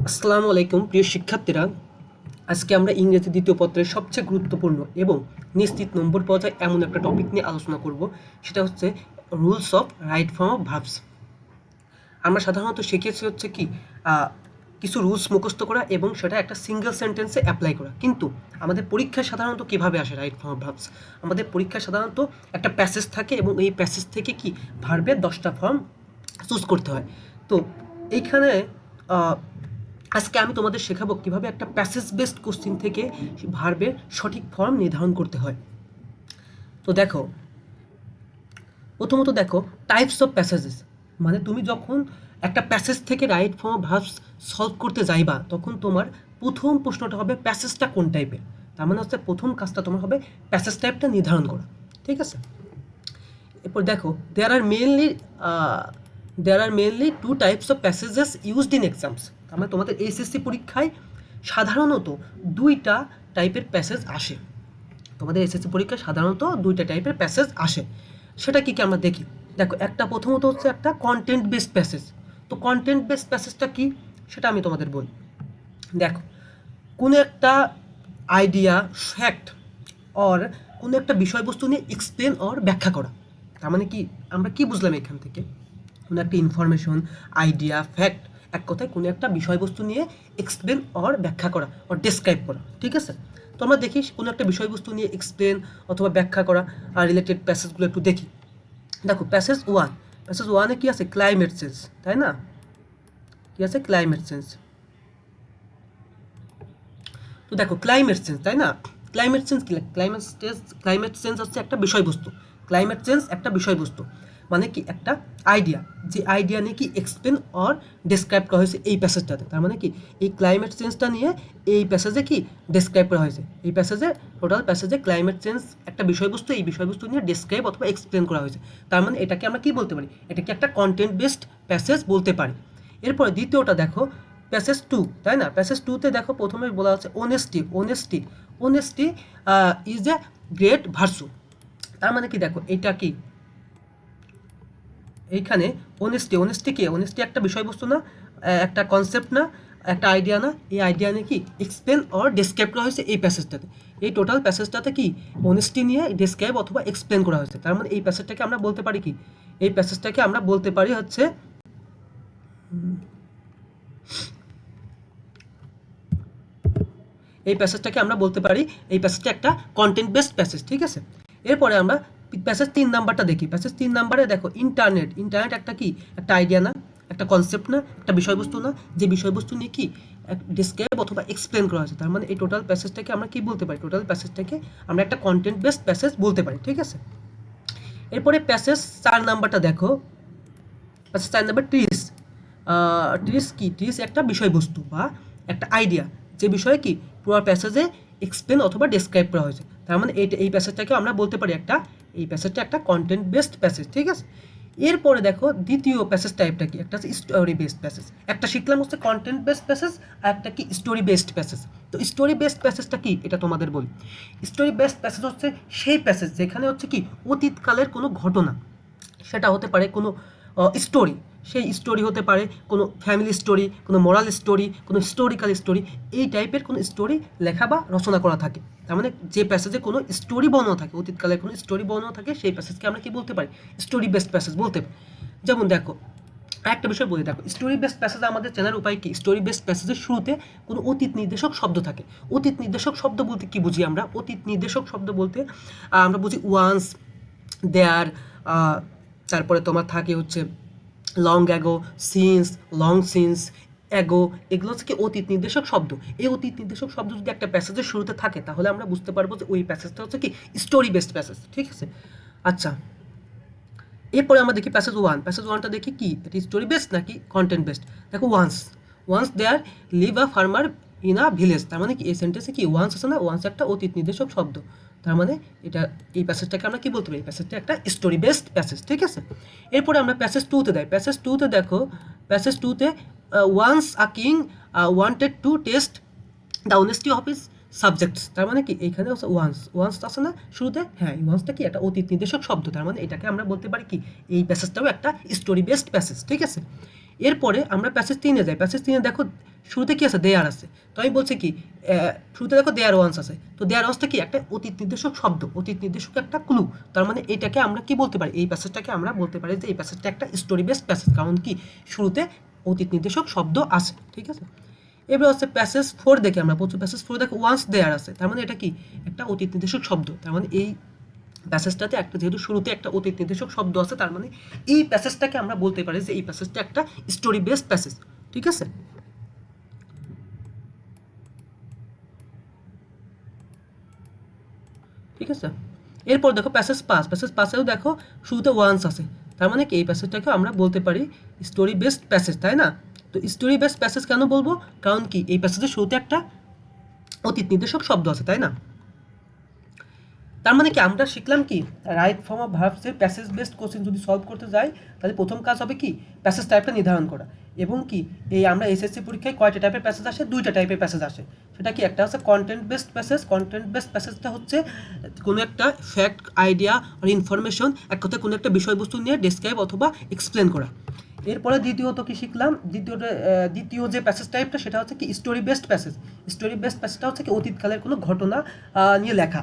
আসসালামু আলাইকুম প্রিয় শিক্ষার্থীরা। আজকে আমরা ইংরেজি দ্বিতীয় পত্রের সবচেয়ে গুরুত্বপূর্ণ এবং নিশ্চিত নম্বর পাওয়া যায় এমন একটা টপিক নিয়ে আলোচনা করব। সেটা হচ্ছে rules of right form of verbs. আমরা সাধারণত শিখেছি হচ্ছে কি কিছু রুলস মুখস্থ করা এবং সেটা একটা সিঙ্গেল সেন্টেন্সে অ্যাপ্লাই করা। কিন্তু আমাদের পরীক্ষায় সাধারণত কীভাবে আসে রাইট ফর্ম অফ ভার্বস? আমাদের পরীক্ষায় সাধারণত একটা প্যাসেজ থাকে এবং এই প্যাসেজ থেকে কি ভার্বের 10টা ফর্ম চুজ করতে হয়। তো এইখানে আজকে আমি তোমাদের শেখাবো কিভাবে একটা প্যাসেজ বেসড কোশ্চিন থেকে ভার্বের সঠিক ফর্ম নির্ধারণ করতে হয়। তো দেখো, প্রথমত দেখো টাইপস অফ প্যাসেজেস, মানে তুমি যখন একটা প্যাসেজ থেকে রাইট ফর্ম ভার্বস সলভ করতে যাইবা তখন তোমার প্রথম প্রশ্নটা হবে প্যাসেজটা কোন টাইপের। তার মানে হচ্ছে প্রথম কাজটা তোমার হবে প্যাসেজ টাইপটা নির্ধারণ করা, ঠিক আছে? এরপর দেখো there are mainly two types of passages used in exams. তার মানে তোমাদের এসএসসি পরীক্ষায় সাধারণত দুইটা টাইপের প্যাসেজ আসে। তোমাদের এসএসসি পরীক্ষায় সাধারণত দুইটা টাইপের প্যাসেজ আসে। সেটা কি আমরা দেখি। দেখো, একটা প্রথমত হচ্ছে একটা কন্টেন্ট বেসড প্যাসেজ। তো কন্টেন্ট বেসড প্যাসেজটা কি সেটা আমি তোমাদের বলি। দেখো, কোনো একটা আইডিয়া, ফ্যাক্ট অর কোনো একটা বিষয়বস্তু নিয়ে এক্সপ্লেন অর ব্যাখ্যা করা। তার মানে কি আমরা কি বুঝলাম এখান থেকে? কোনো একটা ইনফরমেশন, আইডিয়া, ফ্যাক্ট, এক কথায় কোনো একটা বিষয়বস্তু নিয়ে এক্সপ্লেন অর ব্যাখ্যা করা অর ডেসক্রাইব করা, ঠিক আছে? তো আমরা দেখি কোনো একটা বিষয়বস্তু নিয়ে এক্সপ্লেন অথবা ব্যাখ্যা করা আর রিলেটেড প্যাসেজগুলো একটু দেখি। দেখো, প্যাসেজ ওয়ানে কি আছে? ক্লাইমেট চেঞ্জ, তাই না? কি আছে? Climate change. তো দেখো, ক্লাইমেট চেঞ্জ, তাই না? ক্লাইমেট চেঞ্জ কি? ক্লাইমেট চেঞ্জ হচ্ছে একটা বিষয়বস্তু। ক্লাইমেট চেঞ্জ একটা বিষয়বস্তু মানে কি একটা আইডিয়া, যে আইডিয়া নিয়ে কি এক্সপ্লেন অর ডেসক্রাইব করা হয়েছে এই প্যাসেজটাতে। তার মানে কি এই ক্লাইমেট চেঞ্জটা নিয়ে এই প্যাসেজে কি ডেসক্রাইব করা হয়েছে। এই প্যাসেজে, টোটাল প্যাসেজে ক্লাইমেট চেঞ্জ একটা বিষয়বস্তু, এই বিষয়বস্তু নিয়ে ডেসক্রাইব অথবা এক্সপ্লেন করা হয়েছে। তার মানে এটাকে আমরা কি বলতে পারি? এটাকে একটা কন্টেন্ট বেসড প্যাসেজ বলতে পারি। এরপরে দ্বিতীয়টা দেখো, প্যাসেজ টু, তাই না? প্যাসেজ টুতে দেখো প্রথমে বলা হচ্ছে honesty is a great virtue. তার মানে কি? দেখো, এটা কি এইখানে অনেস্টি একটা বিষয়বস্তু না, একটা কনসেপ্ট না, একটা আইডিয়া না, এই আইডিয়া নিয়ে কি এক্সপ্লেন অর ডেসক্রাইব করা হয়েছে এই প্যাসেজটাতে। এই টোটাল প্যাসেজটাতে কি অনেস্টি নিয়ে ডেসক্রাইব অথবা এক্সপ্লেন করা হয়েছে। তার মানে এই প্যাসেজটাকে আমরা বলতে পারি কি? এই প্যাসেজটাকে আমরা বলতে পারি হচ্ছে এই প্যাসেজটা একটা কন্টেন্ট বেসড প্যাসেজ, ঠিক আছে? এরপরে আমরা প্যাসেজ 3 নাম্বারটা দেখি। প্যাসেজ 3 নাম্বারে দেখো, ইন্টারনেট একটা কি? একটা আইডিয়া না, একটা কনসেপ্ট না, একটা বিষয়বস্তু না, যে বিষয়বস্তু নিয়ে কি ডিসক্রাইব অথবা এক্সপ্লেন করা হয়েছে। তার মানে এই টোটাল প্যাসেজটাকে আমরা কি বলতে পারি? টোটাল প্যাসেজটাকে আমরা একটা কন্টেন্ট বেসড প্যাসেজ বলতে পারি, ঠিক আছে? এরপরে প্যাসেজ 4 নাম্বারটা দেখো। প্যাসেজ 4 নাম্বার ট্রিস একটা বিষয়বস্তু বা একটা আইডিয়া, যে বিষয়ে কি পুরো প্যাসেজে এক্সপ্লেন অথবা ডেসক্রাইব করা হয়েছে। তার মানে এই প্যাসেজটাকে আমরা বলতে পারি এই প্যাসেজটা একটা কন্টেন্ট বেসড প্যাসেজ, ঠিক আছে? এরপরে দেখো দ্বিতীয় প্যাসেজ টাইপটা কি? একটা হচ্ছে স্টোরি বেসড প্যাসেজ। একটা শিখলাম হচ্ছে কন্টেন্ট বেসড প্যাসেজ, আর একটা কি স্টোরি বেসড প্যাসেজ। তো স্টোরি বেসড প্যাসেজটা কি এটা তোমাদের বলি। স্টোরি বেসড প্যাসেজ হচ্ছে সেই প্যাসেজ যেখানে হচ্ছে কি অতীতকালের কোনো ঘটনা, সেটা হতে পারে কোনো স্টোরি, সেই স্টোরি হতে পারে কোনো ফ্যামিলি স্টোরি, কোনো মোরাল স্টোরি, কোনো হিস্টোরিক্যাল স্টোরি, এই টাইপের কোনো স্টোরি লেখা বা রচনা করা থাকে। তার মানে যে প্যাসেজে কোনো স্টোরি বর্ণনা থাকে, অতীতকালের কোনো স্টোরি বর্ণনা থাকে, সেই প্যাসেজকে আমরা কি বলতে পারি? স্টোরি বেসড প্যাসেজ বলতে পারি। যেমন দেখো, একটা বিষয় বলি, দেখো স্টোরি বেসড প্যাসেজে আমাদের চেনার উপায় কি? স্টোরি বেসড প্যাসেজের শুরুতে কোনো অতীত নির্দেশক শব্দ থাকে। অতীত নির্দেশক শব্দ বলতে কি বুঝি আমরা? অতীত নির্দেশক শব্দ বলতে আমরা বুঝি ওয়ান্স, দেয়ার, তারপরে তোমার থাকে হচ্ছে long ago, since, long since, ago, এগুলো হচ্ছে কি অতীত নির্দেশক শব্দ। এই অতীত নির্দেশক শব্দ যদি একটা প্যাসেজের শুরুতে থাকে তাহলে আমরা বুঝতে পারবো যে ওই প্যাসেজটা হচ্ছে কি স্টোরি বেসড প্যাসেজ, ঠিক আছে? আচ্ছা, এরপরে আমরা দেখি প্যাসেজ ওয়ানটা দেখি কি এটা স্টোরি বেসড নাকি কন্টেন্ট বেসড। দেখো, once there live a farmer in a village. তার মানে কি এই সেন্টেন্সে কি ওয়ান্স আছে না? ওয়ান্স একটা অতীত নির্দেশক শব্দ। তার মানে এই প্যাসেজটাকে আমরা কি বলতে পারি? এই প্যাসেজটা একটা স্টোরি বেসড প্যাসেজ, ঠিক আছে? এরপরে আমরা প্যাসেজ টুতে দেয়। প্যাসেজ টুতে দেখো, প্যাসেজ টুতে once a king wanted to test the honesty of his subjects. তার মানে কি এইখানে ওয়ান্স আছে না শুরুতে? হ্যাঁ, এই ওয়ান্সটা কি একটা অতীত নির্দেশক শব্দ। তার মানে এটাকে আমরা বলতে পারি কি এই প্যাসেজটাও একটা স্টোরি বেসড প্যাসেজ, ঠিক আছে? এরপরে আমরা প্যাসেজ 3-এ যাই। প্যাসেজ 3-এ দেখো, শুরুতে কি আছে, দেয়ার আছে। তো আমি বলছি কি শুরুতে দেখো দেয়ার ওয়ান্স আছে, তো দেয়ার ওয়ান্সটা কি একটা অতীত নির্দেশক শব্দ, অতীত নির্দেশক একটা ক্লু। তার মানে এটাকে আমরা কি বলতে পারি, এই প্যাসেজটাকে আমরা বলতে পারি যে এই প্যাসেজটা একটা স্টোরি বেসড প্যাসেজ, কারণ কি শুরুতে অতীত নির্দেশক শব্দ আছে, ঠিক আছে। এবার হচ্ছে প্যাসেজ 4 দেখে আমরা বলছি, প্যাসেজ 4 দেখো ওয়ান্স দেয়ার আছে, তার মানে এটা কি একটা অতীত নির্দেশক শব্দ। তার মানে এই প্যাসেজটাতে একটা যেহেতু শুরুতে একটা অতীত নির্দেশক শব্দ আছে, তার মানে এই প্যাসেজটাকে আমরা বলতে পারি যে এই প্যাসেজটা একটা স্টোরি বেসড প্যাসেজ, ঠিক আছে। ঠিক আছে, এরপর দেখো প্যাসেজ 5, প্যাসেজ 5এও দেখো শুরুতে ওয়ান্স আছে, তার মানে কি এই প্যাসেজটাকে আমরা বলতে পারি স্টোরি বেসড প্যাসেজ, তাই না। তো স্টোরি বেসড প্যাসেজ কেন বলবো, কারণ কি এই প্যাসেজের শুরুতে একটা অতীত নির্দেশক শব্দ আছে, তাই না। তার মানে কি আমরা শিখলাম কি, রাইট ফর্ম অফ ভার্বসের প্যাসেজ বেসড কোশ্চেন যদি সলভ করতে যাই, তাহলে প্রথম কাজ হবে কি প্যাসেজ টাইপটা নির্ধারণ করা, এবং কি এই আমরা এসএসসি পরীক্ষায় কয়টা টাইপের প্যাসেজ আসে, 2টা টাইপের প্যাসেজ আসে। সেটা কি, একটা হচ্ছে content based passage, content based প্যাসেজটা হচ্ছে কোনো একটা ফ্যাক্ট, আইডিয়া আর ইনফরমেশন, এক কথায় কোনো একটা বিষয়বস্তু নিয়ে ডেসক্রাইব অথবা এক্সপ্লেন করা। এরপরে দ্বিতীয়ত কি শিখলাম, দ্বিতীয় যে প্যাসেজ টাইপটা সেটা হচ্ছে কি story based passage. Story based প্যাসেজটা হচ্ছে কি অতীতকালের কোনো ঘটনা নিয়ে লেখা,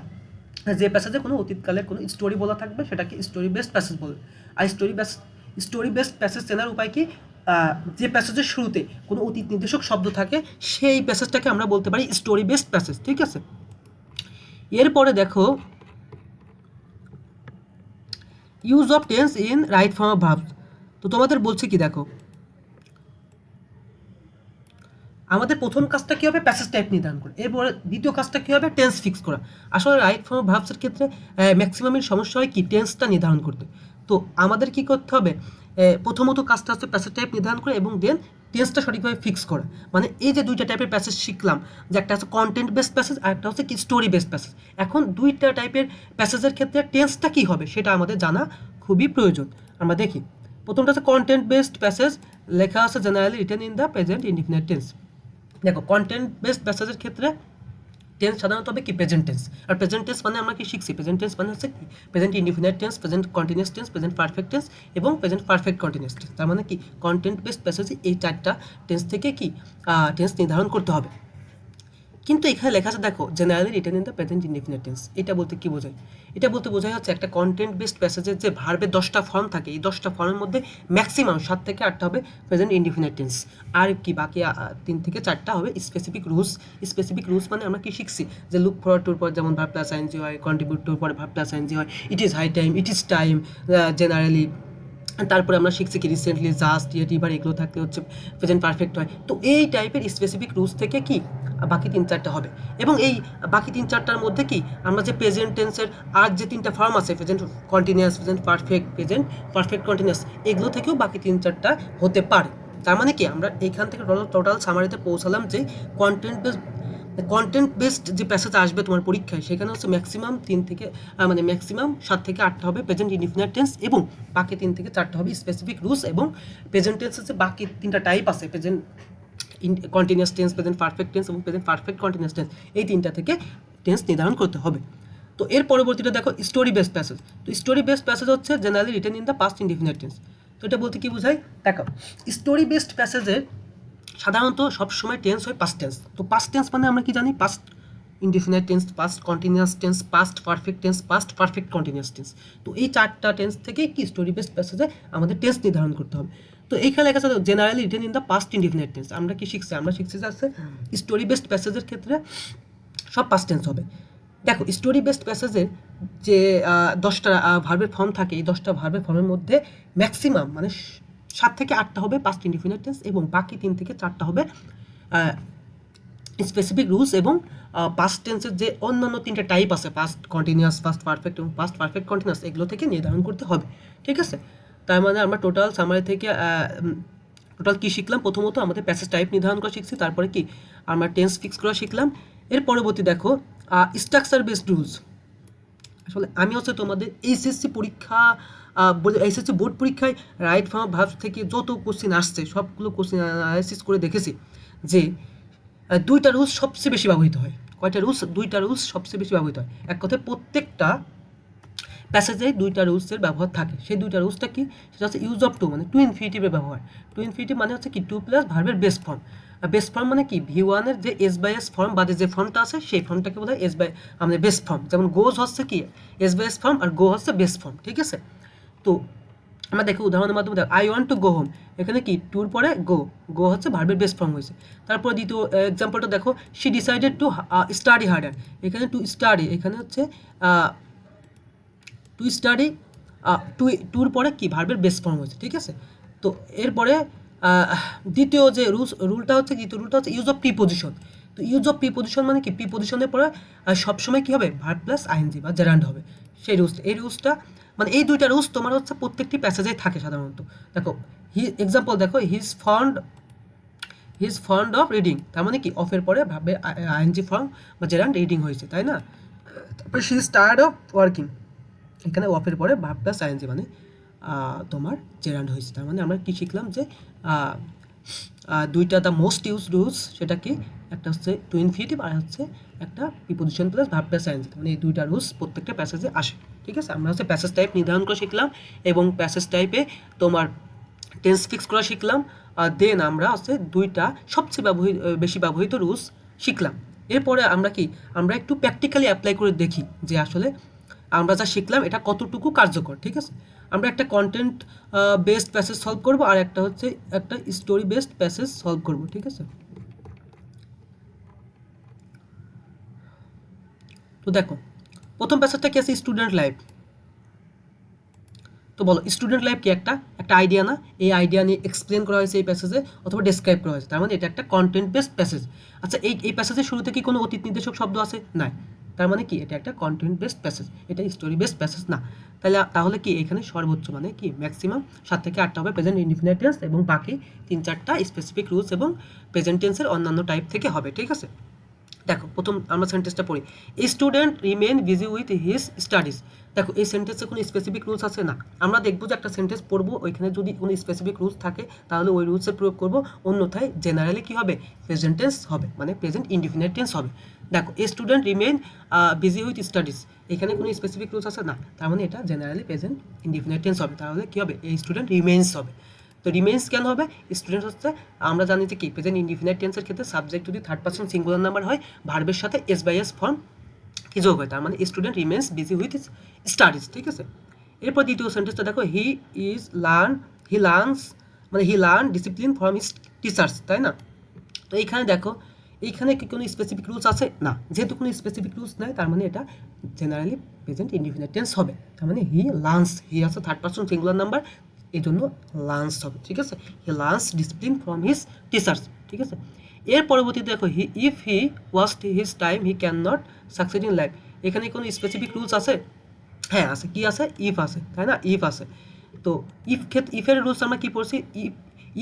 যে প্যাসেজে কোনো অতীতকালের কোনো স্টোরি বলা থাকবে সেটাকে স্টোরি বেসড প্যাসেজ বলে। আর স্টোরি বেসড প্যাসেজ চেনার উপায় কি, যে প্যাসেজের শুরুতে কোনো অতীত নির্দেশক শব্দ থাকে সেই প্যাসেজটাকে আমরা বলতে পারি স্টোরি বেসড প্যাসেজ, ঠিক আছে। এরপরে দেখো use of tense in right form of verbs. তো তোমাদের বলছে কি দেখো, আমাদের প্রথম কাজটা কী হবে, প্যাসেজ টাইপ নির্ধারণ করা, এরপরে দ্বিতীয় কাজটা কী হবে, টেন্স ফিক্স করা। আসলে রাইট ফর্ম অফ ভার্বসের ক্ষেত্রে ম্যাক্সিমামের সমস্যা হয় কি টেন্সটা নির্ধারণ করতে। তো আমাদের কি করতে হবে, প্রথমত কাজটা হচ্ছে প্যাসেজ টাইপ নির্ধারণ করা এবং দেন টেন্সটা সঠিকভাবে ফিক্স করা। মানে এই যে 2টা টাইপের প্যাসেজ শিখলাম, যে একটা হচ্ছে কন্টেন্ট বেসড প্যাসেজ আর একটা হচ্ছে কি স্টোরি বেসড প্যাসেজ। এখন 2টা টাইপের প্যাসেজের ক্ষেত্রে টেন্সটা কী হবে সেটা আমাদের জানা খুবই প্রয়োজন। আমরা দেখি, প্রথমটা হচ্ছে কন্টেন্ট বেসড প্যাসেজ, লেখা আছে generally written in the present indefinite tense. দেখো কন্টেন্ট বেসড প্যাসেজের ক্ষেত্রে টেন্স সাধারণত হবে কি প্রেজেন্ট টেন্স, আর প্রেজেন্ট টেন্স মানে আমরা কি শিখছি, প্রেজেন্ট টেন্স মানে হচ্ছে কি present indefinite tense, present continuous tense, present perfect tense এবং প্রেজেন্ট পারফেক্ট কন্টিনিউয়াস টেন্স। তার মানে কি কন্টেন্ট বেসড প্যাসেজে এই 4টা টেন্স থেকে কি টেন্স নির্ধারণ করতে হবে। কিন্তু এখানে লেখা আছে দেখো generally written in the present indefinite tense. এটা বলতে কি বোঝায়, এটা বলতে বোঝায় হচ্ছে একটা কন্টেন্ট বেসড প্যাসেজের যে ভার্বের 10টা ফর্ম থাকে, এই 10টা ফর্মের মধ্যে ম্যাক্সিমাম 7 থেকে 8টা হবে প্রেজেন্ট ইনডিফিনিট টেন্স, আর কি বাকি 3 থেকে 4টা হবে স্পেসিফিক রুলস। স্পেসিফিক রুলস মানে আমরা কি শিখছি, যে লুক ফরওয়ার্ড টুর পর যেমন ভার্ব প্লাস আইএনজি হয়, কন্ট্রিবিউট টুর পরে ভার্ব প্লাস আইএনজি হয়, it is high time, it is time, generally. তারপরে আমরা শিখছি কি রিসেন্টলি, জাস্ট, ইয়েট, এবার এগুলো থাকলে হচ্ছে প্রেজেন্ট পারফেক্ট হয়। তো এই টাইপের স্পেসিফিক রুলস থেকে কি বাকি 3-4টা হবে, এবং এই বাকি 3-4টার মধ্যে কি আমরা যে প্রেজেন্ট টেন্সের আর যে 3টা ফর্ম আছে, present continuous, present perfect continuous, এগুলো থেকেও বাকি 3-4টা হতে পারে। তার মানে কি আমরা এইখান থেকে টোটাল সামারিতে পৌঁছালাম যে কন্টেন্ট বেসড যে প্যাসেজ আসবে তোমার পরীক্ষায়, সেখানে হচ্ছে ম্যাক্সিমাম 3 থেকে মানে ম্যাক্সিমাম 7 থেকে 8টা হবে প্রেজেন্ট ইনডিফিনিট টেন্স, এবং বাকি 3 থেকে 4টা হবে স্পেসিফিক রুলস। এবং প্রেজেন্ট টেন্সের যে বাকি 3টা টাইপ আছে, present continuous tense, present perfect tense এবং প্রেজেন্ট পারফেক্ট কন্টিনিউয়াস টেন্স, এই 3টা থেকে টেন্স নির্ধারণ করতে হবে। তো এর পরবর্তীটা দেখো স্টোরি বেসড প্যাসেজ। তো স্টোরি বেসড প্যাসেজ হচ্ছে generally written in the past indefinite tense. তো এটা বলতে কি বোঝায়, দেখো স্টোরি বেসড প্যাসেজের সাধারণত সবসময় টেন্স হয় পাস্ট টেন্স। তো পাস্ট টেন্স মানে আমরা কি জানি, past indefinite tense, past continuous tense, past perfect tense, past perfect continuous tense. তো এই 4টা টেন্স থেকে কি স্টোরি বেসড প্যাসেজে আমাদের টেন্স নির্ধারণ করতে হবে। তো এইখানে লেখা আছে generally written in the past indefinite tense. আমরা কি শিখছি, আমরা শিখছি যে আছে স্টোরি বেসড প্যাসেজের ক্ষেত্রে সব পাস্ট টেন্স হবে। দেখো স্টোরি বেসড প্যাসেজের যে 10টা ভার্বের ফর্ম থাকে, এই 10টা ভার্বের ফর্মের মধ্যে ম্যাক্সিমাম মানে 7 থেকে 8টা হবে পাস্ট ইনডিফিনিট টেন্স, এবং বাকি 3 থেকে 4টা হবে স্পেসিফিক রুলস। এবং পাস্ট টেন্সের যে অন্যান্য 3টা টাইপ আছে, পাস্ট কন্টিনিউয়াস, পাস্ট পারফেক্ট এবং পাস্ট পারফেক্ট কন্টিনিউয়াস, এগুলো থেকে নির্ধারণ করতে হবে, ঠিক আছে। তার মানে আমরা টোটাল সামারি থেকে টোটাল কী শিখলাম, প্রথমত আমাদের প্যাসেজ টাইপ নির্ধারণ করা শিখছি, তারপরে কি আমরা টেন্স ফিক্স করা শিখলাম। এর পরবর্তী দেখো স্ট্রাকচার বেসড রুলস। আসলে আমি হচ্ছে তোমাদের এইচএসসি পরীক্ষা এইচএসসি বোর্ড পরীক্ষায় রাইট ফর্ম অফ ভার্বস থেকে যত কোশ্চিন আসছে সবগুলো কোশ্চিন অ্যানালাইসিস করে দেখেছি যে 2টা রুলস সবচেয়ে বেশি ব্যবহৃত হয়। কয়টা রুলস? 2টা রুলস সবচেয়ে বেশি ব্যবহৃত হয়। এক কথায় প্রত্যেকটা প্যাসেজে 2টা রুলসের ব্যবহার থাকে। সেই 2টা রুলসটা কি, সেটা হচ্ছে ইউজ অফ টু, মানে টু ইনফিনিটিভের ব্যবহার। টু ইনফিনিটিভ মানে হচ্ছে কি টু প্লাস ভার্বের বেস ফর্ম। বেস ফর্ম মানে কি V1 এর যে এস বাই এস ফর্ম বাদে যে ফর্মটা আছে সেই ফর্মটাকে বলা হয় এস বাই আমাদের বেস ফর্ম। যেমন গোজ হচ্ছে কি এস বাই এস ফর্ম আর গো হচ্ছে বেস ফর্ম, ঠিক আছে। তো আমরা দেখি উদাহরণের মাধ্যমে দেখ I want to go home, এখানে কি টুর পরে গো, গো হচ্ছে ভার্বের বেস ফর্ম হয়েছে। তারপর দ্বিতীয় এক্সাম্পলটা দেখো she decided to study harder, এখানে টু স্টাডি এখানে হচ্ছে টু স্টাডি টুর পরে কি ভার্বের বেস ফর্ম হয়েছে, ঠিক আছে। তো এরপরে দ্বিতীয় যে রুলটা হচ্ছে ইউজ অফ প্রিপোজিশন। তো ইউজ অফ প্রিপোজিশন মানে কি প্রিপোজিশনের পরে সবসময় কী হবে ভার্ব প্লাস আইএনজি বা জেরান্ড হবে, সেই রুলসটা। এই রুলসটা মানে এই দুইটা রুলস তোমার হচ্ছে প্রত্যেকটি প্যাসেজেই থাকে সাধারণত। দেখো এক্সাম্পল দেখো he is fond of reading, তার মানে কি অফের পরে ভাবে আইএনজি ফর্ম বা জেরান্ড রিডিং হয়েছে, তাই না। তারপরে she is tired of working, এখানে অফের পরে ভার্ব প্লাস আইএনজি মানে তোমার জেরান্ড হয়েছে। তার মানে আমরা কি শিখলাম যে দুইটা দ্য মোস্ট ইউজ রুলস, সেটা কি একটা হচ্ছে টু ইনফিনিটিভ আর হচ্ছে একটা preposition plus verb plus ING, মানে এই দুইটা রুলস প্রত্যেকটা প্যাসেজে আসে, ঠিক আছে। আমরা হচ্ছে প্যাসেজ টাইপ নির্ধারণ করে শিখলাম এবং প্যাসেজ টাইপে তোমার টেন্স ফিক্স করা শিখলাম। দেন আমরা হচ্ছে দুইটা সবচেয়ে বেশি ব্যবহৃত রুলস শিখলাম। এরপরে আমরা একটু প্র্যাকটিক্যালি অ্যাপ্লাই করে দেখি যে আসলে আমরা যা শিখলাম এটা কতটুকু কার্যকর, ঠিক আছে। আমরা একটা কন্টেন্ট বেসড প্যাসেজ সলভ করব আর একটা হচ্ছে একটা স্টোরি বেসড প্যাসেজ সলভ করব, ঠিক আছে। তো দেখো প্রথম প্যাসেজটা কি আছে স্টুডেন্ট লাইফ। তো বলো স্টুডেন্ট লাইফ কি একটা আইডিয়া না, এই আইডিয়া নিয়ে এক্সপ্লেন করা হয়েছে এই প্যাসেজে অথবা ডেসক্রাইব করা হয়েছে, তার মানে এটা একটা কন্টেন্ট বেসড প্যাসেজ। আচ্ছা এই প্যাসেজের শুরুতে কি কোনো অতীত নির্দেশক শব্দ আছে? নাই, তার মানে কি এটা একটা কন্টেন্ট বেসড প্যাসেজ, এটা স্টোরি বেসড প্যাসেজ না। তাহলে কি এখানে সর্বোচ্চ মানে কি ম্যাক্সিমাম 7 থেকে 8টা হবে প্রেজেন্ট ইনডিফিনিট টেন্স এবং বাকি 3-4টা স্পেসিফিক রুলস এবং প্রেজেন্ট টেন্সের অন্যান্য টাইপ থেকে হবে, ঠিক আছে। দেখো প্রথম আমরা সেন্টেন্সটা পড়ি, a student remain busy with his studies. দেখো এই সেন্টেন্সে কোনো স্পেসিফিক রুলস আছে না, আমরা দেখবো যে একটা সেন্টেন্স পড়বো ওইখানে যদি কোনো স্পেসিফিক রুলস থাকে তাহলে ওই রুলসের প্রয়োগ করবো, অন্যথায় জেনারেলি কী হবে প্রেজেন্ট টেন্স হবে মানে প্রেজেন্ট ইনডিফিনিট টেন্স হবে। দেখো a student remain busy with studies, এখানে কোনো স্পেসিফিক রুলস আছে না, তার মানে এটা জেনারেলি প্রেজেন্ট ইনডিফিনিট টেন্স হবে, তাহলে কী হবে এই স্টুডেন্ট রিমেন্স হবে। তো রিমেন্স কেন হবে? স্টুডেন্ট হচ্ছে আমরা জানি যে কি প্রেজেন্ট ইনডিফিনিট টেন্সের ক্ষেত্রে সাবজেক্ট যদি থার্ড পারসন সিঙ্গুলার নাম্বার হয় ভার্বের সাথে এস বাই এস ফর্ম কি যোগ হয়, তার মানে student remains busy with studies, ঠিক আছে। এরপর দ্বিতীয় সেন্টেন্সটা দেখো হি learn discipline from his teachers, তাই না। তো এইখানে দেখো এইখানে কি কোনো স্পেসিফিক রুলস আছে? না, যেহেতু কোনো স্পেসিফিক রুলস নাই তার মানে এটা জেনারেলি প্রেজেন্ট ইনডিফিনিট টেন্স হবে, তার মানে হি লার্নস, হি আছে থার্ড পারসন সিঙ্গুলার নাম্বার এই জন্য লার্নস হবে, ঠিক আছে। He learns discipline from his teachers, ঠিক আছে। এর পরবর্তীতে দেখো if he watched his time he can not succeed in life, এখানে কোনো স্পেসিফিক রুলস আছে? হ্যাঁ আছে, কি আছে ইফ আছে, তাই না, ইফ আছে। তো ইফের রুলস আমরা কী পড়ছি,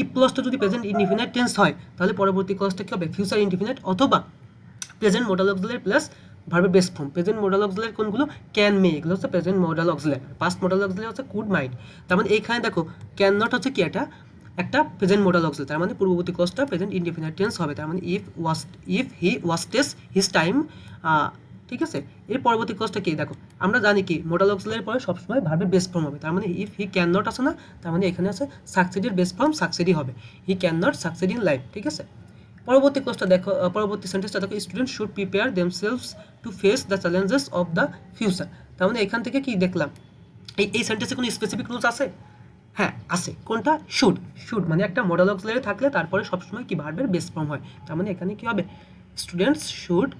ইফ ক্লজটা যদি প্রেজেন্ট ইনডিফিনিট টেন্স হয় তাহলে পরবর্তী ক্লজটা কী হবে ফিউচার ইনডিফিনিট অথবা প্রেজেন্ট মডাল অক্সিলারি প্লাস ভার্বের base form. Present modal auxiliary কোনগুলো? ক্যান, মে, এগুলো হচ্ছে present modal auxiliary. Past modal auxiliary হচ্ছে কুড, মাইট। তার মানে এইখানে দেখো ক্যান নট হচ্ছে কি একটা প্রেজেন্ট মডাল অক্সিলারি, তার মানে পূর্ববর্তী ক্লজটা প্রেজেন্ট ইনডিফিনিট টেন্স হবে, তার মানে ইফ হি ওয়াস্টেস হিজ টাইম, ঠিক আছে। এর পরবর্তী ক্লজটা কি দেখো আমরা জানি কি মডাল অক্সিলারির পরে সবসময় ভার্বের বেস ফর্ম হবে, তার মানে ইফ হি ক্যান নট আছে না, তার মানে এখানে আছে সাকসিডের বেস ফর্ম সাকসিডই হবে, he can not succeed in life, ঠিক আছে। পরবর্তী ক্লজটা দেখো, পরবর্তী সেন্টেন্সটা দেখো student should prepare themselves to face the challenges of the future. তার মানে এখান থেকে কি দেখলাম এই সেন্টেন্সে কোনো স্পেসিফিক রুলস আছে? হ্যাঁ আছে, কোনটা? শুড মানে একটা মডাল অক্সিলারি থাকলে তারপরে সবসময় কি ভার্বের বেস ফর্ম হয়, তার মানে এখানে কি হবে স্টুডেন্টস শুড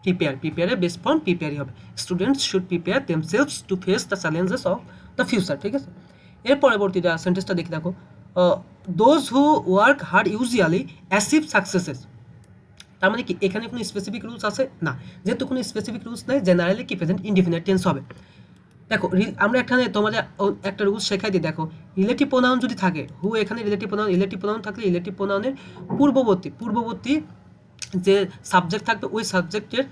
প্রিপেয়ারের বেস ফর্ম প্রিপেয়ারই হবে, students should prepare themselves to face the challenges of the future, ঠিক আছে। এর পরবর্তী সেন্টেন্সটা দেখে দেখো those who work hard usually achieve সাকসেসেস, তার মানে কি এখানে কোনো স্পেসিফিক রুলস আছে? না, যেহেতু কোনো স্পেসিফিক রুলস নেই জেনারেলি কি প্রেজেন্ট ইনডিফিনিট টেন্স হবে। দেখো আমরা এখানে তোমাদের একটা রুলস শেখাই দিই, দেখো রিলেটিভ প্রোনাউন যদি থাকে হু, এখানে রিলেটিভ প্রোনাউন থাকলে রিলেটিভ প্রোনাউনের পূর্ববর্তী যে সাবজেক্ট থাকবে ওই সাবজেক্টের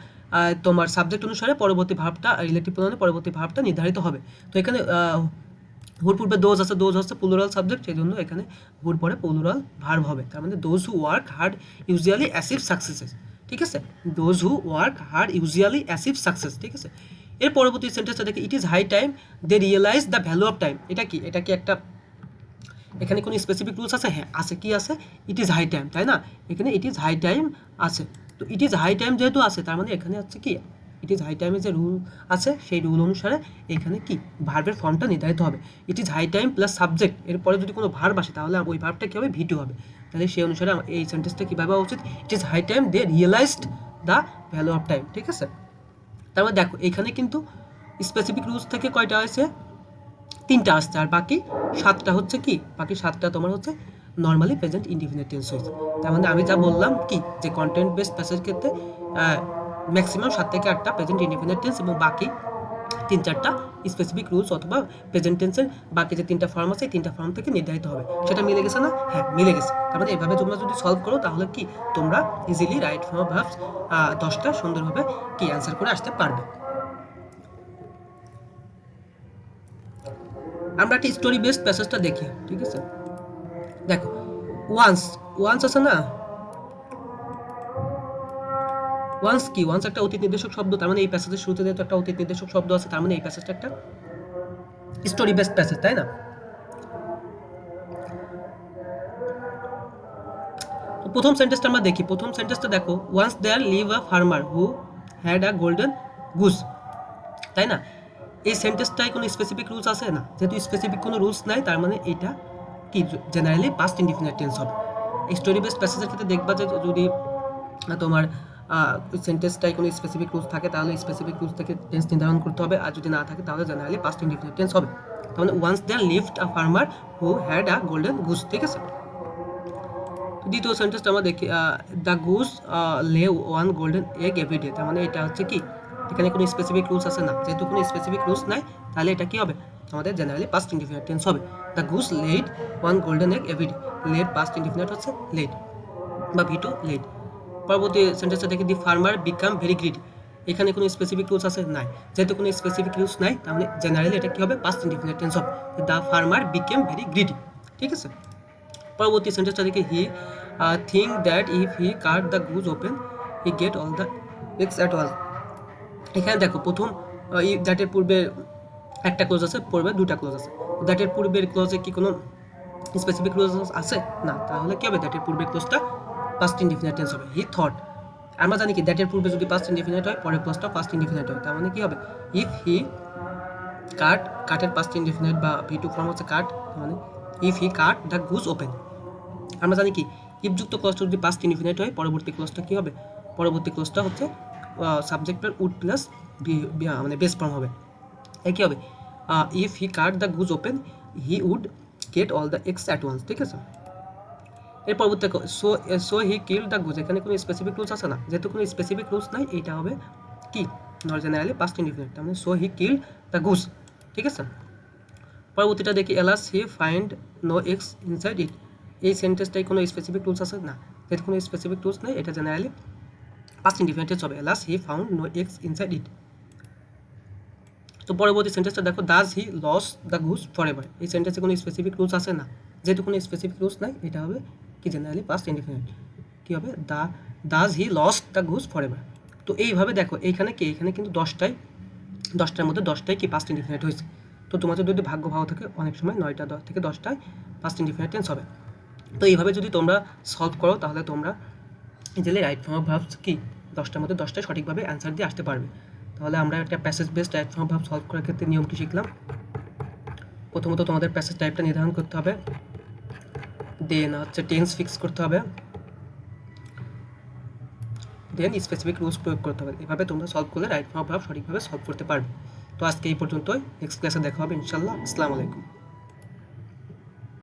তোমার সাবজেক্ট অনুসারে পরবর্তী ভার্বটা রিলেটিভ প্রোনাউনের পরবর্তী ভার্বটা নির্ধারিত হবে। তো এখানে হুর পূর্বে দোজ আছে, দোজ হচ্ছে প্লুরাল সাবজেক্ট, সেই জন্য এখানে হুর পরে প্লুরাল ভার্ব হবে, তার মানে those who work hard usually achieve successes, ঠিক আছে। Those who work hard usually achieve success, ঠিক আছে। এর পরবর্তী সেন্টেন্সটা দেখে it is high time they realise the value of time, এটা কি একটা এখানে কোনো স্পেসিফিক রুলস আছে? হ্যাঁ আছে। কি আছে? ইট ইজ হাই টাইম, তাই না? এখানে ইট ইজ হাই টাইম আছে। তো ইট ইজ হাই টাইম যেহেতু আছে, তার মানে এখানে হচ্ছে কি ইট ইজ হাই টাইমের যে রুল আছে সেই রুল অনুসারে এখানে কি ভার্বের ফর্মটা নির্ধারিত হবে। It is high time plus subject, এরপরে যদি কোনো ভার্ব আসে তাহলে ওই ভার্বটা কী হবে? ভিটু হবে। তাহলে সেই অনুসারে এই সেন্টেন্সটা কীভাবে হওয়া উচিত? It is high time they realised the value of time. ঠিক আছে? তারপর দেখো এখানে কিন্তু স্পেসিফিক রুলস থেকে কয়টা আছে? 3টা আসছে, আর বাকি 7টা হচ্ছে কি? বাকি 7টা তোমার হচ্ছে নর্মালি প্রেজেন্ট ইনডিফিনিট টেন্স হয়েছে। তার মানে আমি যা বললাম কি যে কন্টেন্ট বেসড প্যাসেজ ক্ষেত্রে ম্যাক্সিমাম 7 থেকে 8টা প্রেজেন্ট ইনডিফিনিট টেন্স এবং বাকি 3-4টা স্পেসিফিক রুলস অথবা প্রেজেন্ট টেন্সের বাকি যে 3টা ফর্ম আছে এই 3টা ফর্ম থেকে নির্ধারিত হবে। সেটা মিলে গেছে না? হ্যাঁ মিলে গেছে। তার মানে এভাবে তোমরা যদি সলভ করো তাহলে কি তোমরা easily right form of verbs 10টা সুন্দরভাবে কি অ্যান্সার করে আসতে পারবে। আমরা একটা স্টোরি বেসড প্যাসেজটা দেখি। ঠিক আছে? দেখো ওয়ান্স আছে না? ওয়ান্স কি? ওয়ান্স একটা অতীত নির্দেশক শব্দ। তার মানে এই প্যাসেজের শুরুতে যেহেতু একটা অতীত নির্দেশক শব্দ আছে, তার মানে এই প্যাসেজটা একটা স্টোরি বেসড প্যাসেজ, তাই না? প্রথম সেন্টেন্সটা আমরা দেখি। প্রথম সেন্টেন্সটা দেখো, once there live a farmer who had a golden goose, তাই না? এই সেন্টেন্সটায় কোনো স্পেসিফিক রুলস আছে না? যেহেতু স্পেসিফিক কোনো রুলস নাই, তার মানে এটা কি জেনারেলি পাস্ট ইনডিফিনিট টেন্স হবে। এই স্টোরি বেসড প্যাসেজের ক্ষেত্রে দেখবা যে যদি তোমার সেন্টেন্সটায় কোনো স্পেসিফিক রুলস থাকে তাহলে স্পেসিফিক রুলস থেকে টেন্স নির্ধারণ করতে হবে, আর যদি না থাকে তাহলে জেনারেলি পাস্ট ইনডিফিনিট টেন্স হবে। তার মানে once there lived a farmer who had a golden goose. ঠিক আছে? দ্বিতীয় সেন্টেন্সটা আমরা দেখি, the goose lay one golden egg every day. তার মানে এটা হচ্ছে কি এখানে কোনো স্পেসিফিক রুলস আছে না? যেহেতু কোনো স্পেসিফিক রুলস নাই তাহলে এটা কি হবে? আমাদের জেনারেলি পাস্ট ইনডিফিনিট টেন্স হবে। The goose laid one golden egg every day. Laid past indefinite হচ্ছে লেড বা ভিটু লেড। পরবর্তী সেন্টেন্সটা দেখি, the farmer become very greedy. এখানে কোনো স্পেসিফিক রুলস আছে? নাই। যেহেতু কোনো স্পেসিফিক রুলস নাই তার মানে জেনারেলি এটা কি হবে? পাস্ট ইনডিফিনিট টেন্স হবে। The farmer became very greedy. ঠিক আছে? পরবর্তী সেন্টেন্সটা দেখি, হি think that if he cut the goose open he get all the eggs at once. এখানে দেখো প্রথম দ্যাটের পূর্বে একটা ক্লোজ আছে, পূর্বে দুটা ক্লোজ আছে। দ্যাটের পূর্বের ক্লোজে কি কোনো স্পেসিফিক ক্লোজ আছে? না। তাহলে কি হবে? দ্যাটের পূর্বের ক্লোজটা পাস্ট ইনডিফিনিট টেন্স হবে। হি থট, আমরা জানি কি দ্যাটের পূর্বে যদি পাস্ট ইনডিফিনিট হয় পরের ক্লোজটা পাস্ট ইনডিফিনিট হয়। তার মানে কি হবে? ইফ হি কাটের পাস্ট ইনডিফিনিট বা ভি2 ফর্ম হচ্ছে কাট, মানে if he cut the goose open. আমরা জানি কি ইফযুক্ত ক্লজটা যদি পাস্ট ইনডিফিনিট হয় পরবর্তী ক্লজটা কি হবে? পরবর্তী ক্লজটা হচ্ছে সাবজেক্টের উড প্লাস মানে বেস ফর্ম হবে। এই কি হবে? If he cut the goose open he would get all the eggs at once. ঠিক আছে? এর পরবর্তী so he kill the goose. এখানে কোনো স্পেসিফিক রুলস আছে না? যেহেতু কোনো স্পেসিফিক রুলস নাই এইটা হবে কি নট জেনারেলি পাস্ট ইনডিফিনিট। তার মানে so he kill the goose. ঠিক আছে? পরবর্তীটা দেখি, alas he find no eggs inside it. এই সেন্টেন্সটাই কোনো স্পেসিফিক রুলস আছে? না। যেহেতু কোনো স্পেসিফিক রুলস নেই এটা জেনারেলি পাস্ট ইনডিফিনিট টেন্স হবে। Alas he found no eggs inside it. তো পরবর্তী সেন্টেন্সটা দেখো, thus he lost the goose forever এভার। এই সেন্টেন্সে কোনো স্পেসিফিক রুলস আছে? না। যেহেতু কোনো স্পেসিফিক রুলস নাই এটা হবে কি জেনারেলি পাস্ট ইনডিফিনিট। কী হবে? Thus he lost the goose forever এভার। তো এইভাবে দেখো এইখানে কি এখানে কিন্তু 10টার মধ্যে 10টাই কি পাস্ট ইনডিফিনিট হয়েছে। তো তোমাদের যদি ভাগ্য ভালো থাকে অনেক সময় 9টা থেকে 10টায় পাস্ট ইনডিফিনিট টেন্স হবে। তো এইভাবে যদি তোমরা সলভ করো তাহলে তোমরা easily right form of verbs কি 10টার মধ্যে 10টায় সঠিকভাবে অ্যান্সার দিয়ে আসতে পারবে। তাহলে আমরা একটা passage based right form of verb solve করার ক্ষেত্রে নিয়মটি শিখলাম। প্রথমত তোমাদের প্যাসেজ টাইপটা নির্ধারণ করতে হবে, দেন হচ্ছে টেন্স ফিক্স করতে হবে, দেন স্পেসিফিক রুলস প্রয়োগ করতে হবে। এভাবে তোমরা সলভ করলে রাইট ফর্ম অফ ভার্ব সঠিকভাবে সলভ করতে পারবে। তো আজকে এই পর্যন্তই। নেক্সট ক্লাসে দেখা হবে ইনশাআল্লাহ। আসসালামু আলাইকুম।